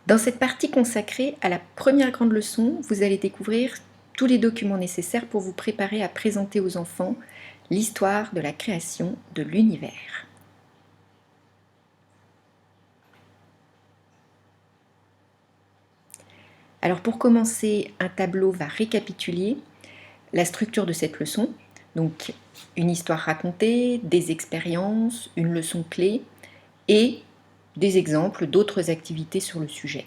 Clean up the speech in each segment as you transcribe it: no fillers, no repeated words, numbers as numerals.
Dans cette partie consacrée à la première grande leçon, vous allez découvrir tous les documents nécessaires pour vous préparer à présenter aux enfants l'histoire de la création de l'univers. Alors pour commencer, un tableau va récapituler la structure de cette leçon. Donc une histoire racontée, des expériences, une leçon clé et des exemples d'autres activités sur le sujet.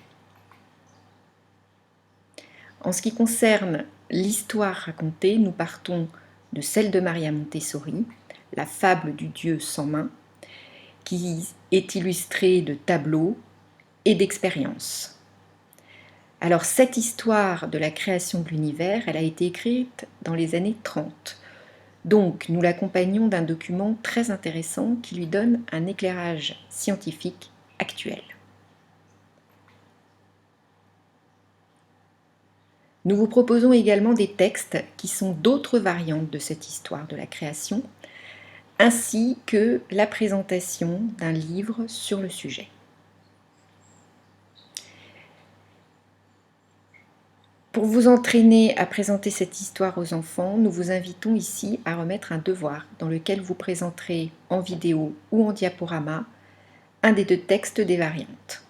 En ce qui concerne l'histoire racontée, nous partons de celle de Maria Montessori, la fable du Dieu sans main, qui est illustrée de tableaux et d'expériences. Alors cette histoire de la création de l'univers, elle a été écrite dans les années 30. Donc nous l'accompagnons d'un document très intéressant qui lui donne un éclairage scientifique actuel. Nous vous proposons également des textes qui sont d'autres variantes de cette histoire de la création, ainsi que la présentation d'un livre sur le sujet. Pour vous entraîner à présenter cette histoire aux enfants, nous vous invitons ici à remettre un devoir dans lequel vous présenterez en vidéo ou en diaporama un des deux textes des variantes.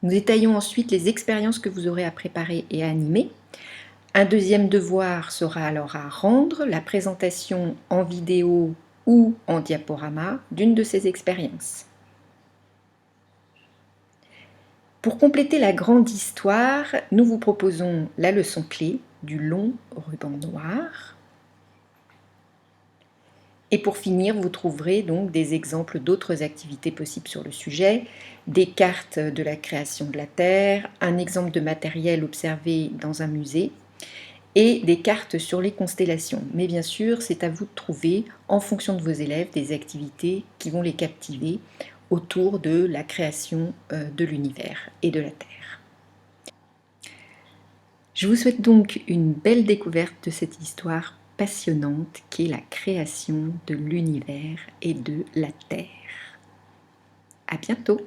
Nous détaillons ensuite les expériences que vous aurez à préparer et à animer. Un deuxième devoir sera alors à rendre la présentation en vidéo ou en diaporama d'une de ces expériences. Pour compléter la grande histoire, nous vous proposons la leçon clé du long ruban noir. Et pour finir, vous trouverez donc des exemples d'autres activités possibles sur le sujet, des cartes de la création de la Terre, un exemple de matériel observé dans un musée et des cartes sur les constellations. Mais bien sûr, c'est à vous de trouver, en fonction de vos élèves, des activités qui vont les captiver autour de la création de l'univers et de la Terre. Je vous souhaite donc une belle découverte de cette histoire passionnante qui est la création de l'univers et de la Terre. À bientôt!